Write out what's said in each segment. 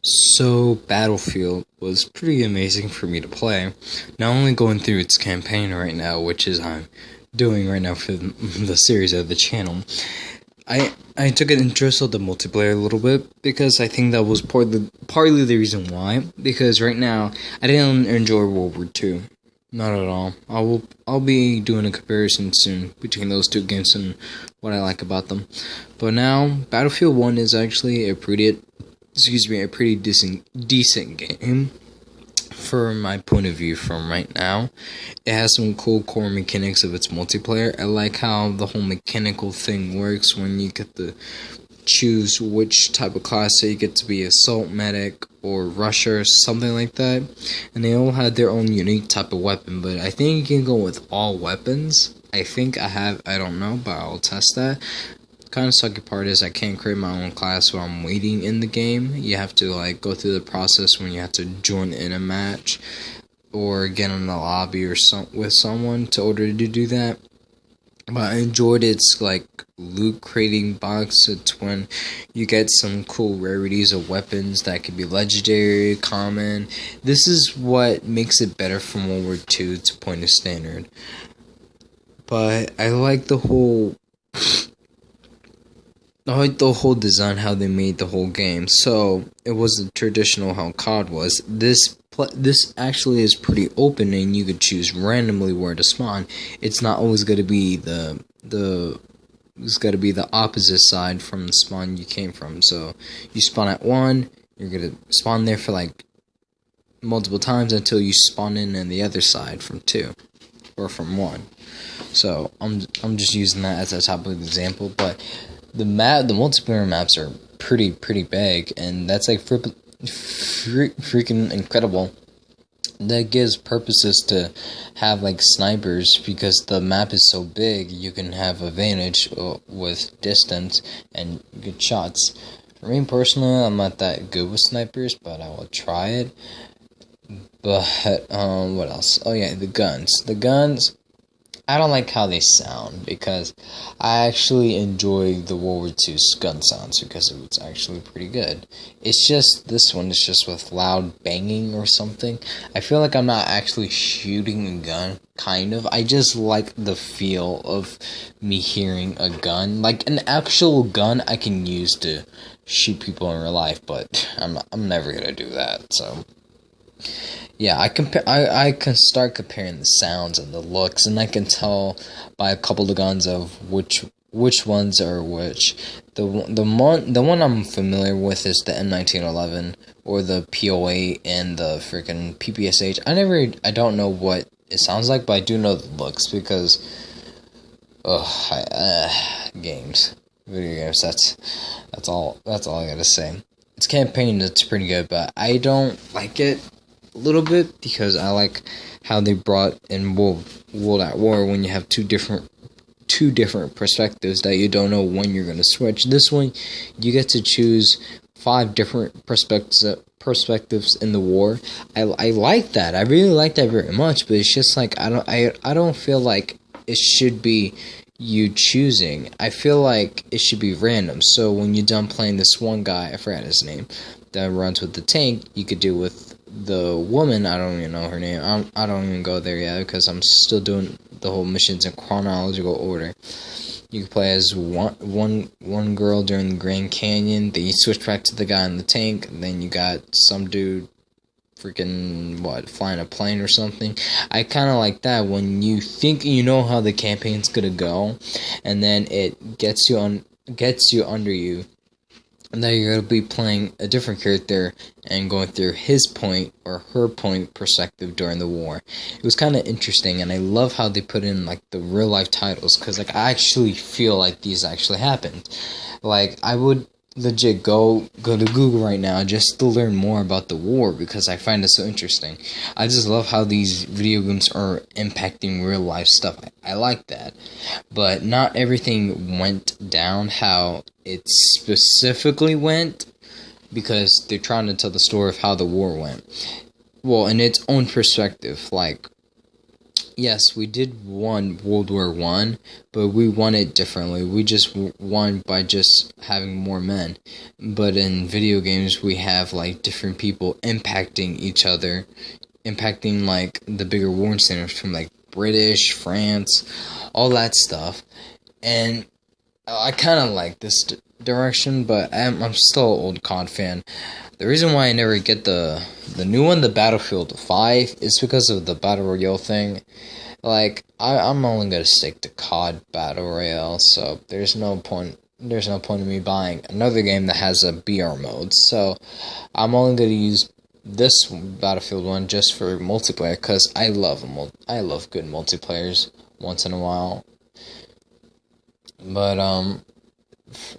So, Battlefield was pretty amazing for me to play. Not only going through its campaign right now, which is I'm doing right now for the series of the channel. I took an interest of the multiplayer a little bit because I think that was partly the reason why. Because right now I didn't enjoy World War II, not at all. I'll be doing a comparison soon between those two games and what I like about them. But now Battlefield 1 is actually a pretty decent game from my point of view from right now. It has some cool core mechanics of its multiplayer. I like how the whole mechanical thing works when you get to choose which type of class. So you get to be assault medic or rusher, something like that. And they all had their own unique type of weapon, but I think you can go with all weapons. I don't know, but I'll test that. Kind of sucky part is I can't create my own class while I'm waiting in the game. You have to go through the process when you have to join in a match or get in the lobby or with someone to order to do that. But I enjoyed its loot creating box. It's when you get some cool rarities of weapons that could be legendary, common. This is what makes it better from World War II to point of standard. But I like the whole design, how they made the whole game. So it wasn't traditional how COD was. This actually is pretty open, and you could choose randomly where to spawn. It's not always going to be it's got to be the opposite side from the spawn you came from. So you spawn at 1, you're going to spawn there for multiple times until you spawn in the other side from 2 or from 1. So I'm just using that as a type of example, but the multiplayer maps are pretty big, and that's freaking incredible. That gives purposes to have snipers, because the map is so big. You can have advantage with distance and good shots. For me personally, I'm not that good with snipers, but I will try it. But what else? Oh yeah, the guns. I don't like how they sound, because I actually enjoy the World War II gun sounds because it's actually pretty good. It's just, this one is just with loud banging or something. I feel like I'm not actually shooting a gun, kind of. I just like the feel of me hearing a gun. Like an actual gun I can use to shoot people in real life, but I'm never gonna do that, so... Yeah, I can start comparing the sounds and the looks, and I can tell by a couple of guns of which ones are which. The one I'm familiar with is the M1911 or the P08 and the freaking PPSH. I don't know what it sounds like, but I do know the looks because games, video games. That's all I gotta say. It's campaign that's pretty good, but I don't like it a little bit because I like how they brought in World at War when you have two different perspectives that you don't know when you're going to switch. This one, you get to choose 5 different perspectives in the war. I like that. I really like that very much, but it's just I don't feel like it should be you choosing. I feel like it should be random. So when you're done playing this one guy, I forgot his name, that runs with the tank, you could do with the woman, I don't even know her name. I don't even go there yet because I'm still doing the whole missions in chronological order. You can play as one girl during the Grand Canyon, then you switch back to the guy in the tank, and then you got some dude flying a plane or something. I kind of like that when you think you know how the campaign's gonna go, and then it gets you under you. Now you're going to be playing a different character and going through his point or her point perspective during the war. It was kind of interesting, and I love how they put in the real life titles, because I actually feel like these actually happened. I would legit go to Google right now just to learn more about the war, because I find it so interesting. I just love how these video games are impacting real life stuff. I like that. But not everything went down how it specifically went, because they're trying to tell the story of how the war went. Well, in its own perspective. Yes, we did won World War One, but we won it differently. We just won by just having more men. But in video games, we have like different people impacting each other, impacting like the bigger war centers from like British, France, all that stuff. And I kind of like this direction, but I'm still an old COD fan. The reason why I never get the new one, the Battlefield 5, is because of the Battle Royale thing. Like, I'm only gonna stick to COD Battle Royale, so there's no point in me buying another game that has a BR mode. So I'm only gonna use this Battlefield one just for multiplayer, because I love good multiplayers once in a while. But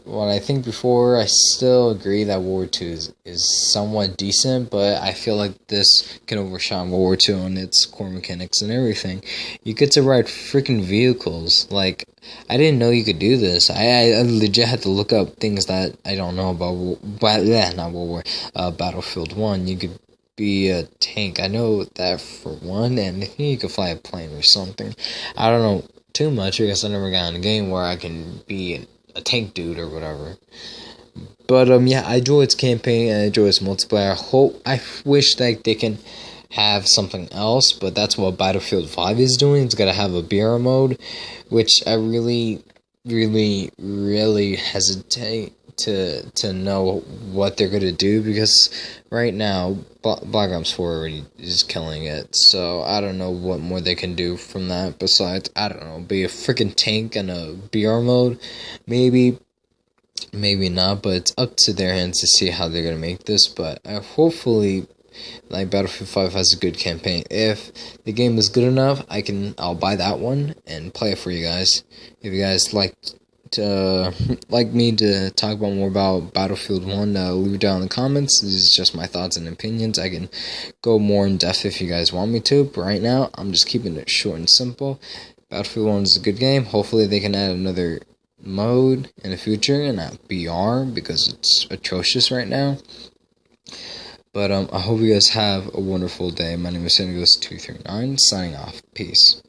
what I think before, I still agree that World War II is somewhat decent, but I feel like this can overshine World War II on its core mechanics and everything. You get to ride freaking vehicles. Like, I didn't know you could do this. I legit had to look up things that I don't know about, not World War, Battlefield 1. You could be a tank. I know that for one, and I think you could fly a plane or something. I don't know too much because I never got in a game where I can be a tank dude or whatever. But yeah, I enjoy its campaign and I enjoy its multiplayer. I wish that they can have something else, but that's what Battlefield 5 is doing. It's gotta have a BR mode, which I really, really, really hesitate to know what they're gonna do, because right now Black Ops 4 already is killing it. So I don't know what more they can do from that besides, I don't know, be a freaking tank and a BR mode. Maybe not, but it's up to their hands to see how they're gonna make this. But hopefully, like, Battlefield 5 has a good campaign. If the game is good enough, I'll buy that one and play it for you guys. If you guys like me to talk about more about Battlefield 1, leave it down in the comments. This is just my thoughts and opinions. I can go more in depth if you guys want me to, but right now I'm just keeping it short and simple. Battlefield 1 is a good game. Hopefully they can add another mode in the future and not BR, because it's atrocious right now. But I hope you guys have a wonderful day. My name is Sandigos239, signing off. Peace.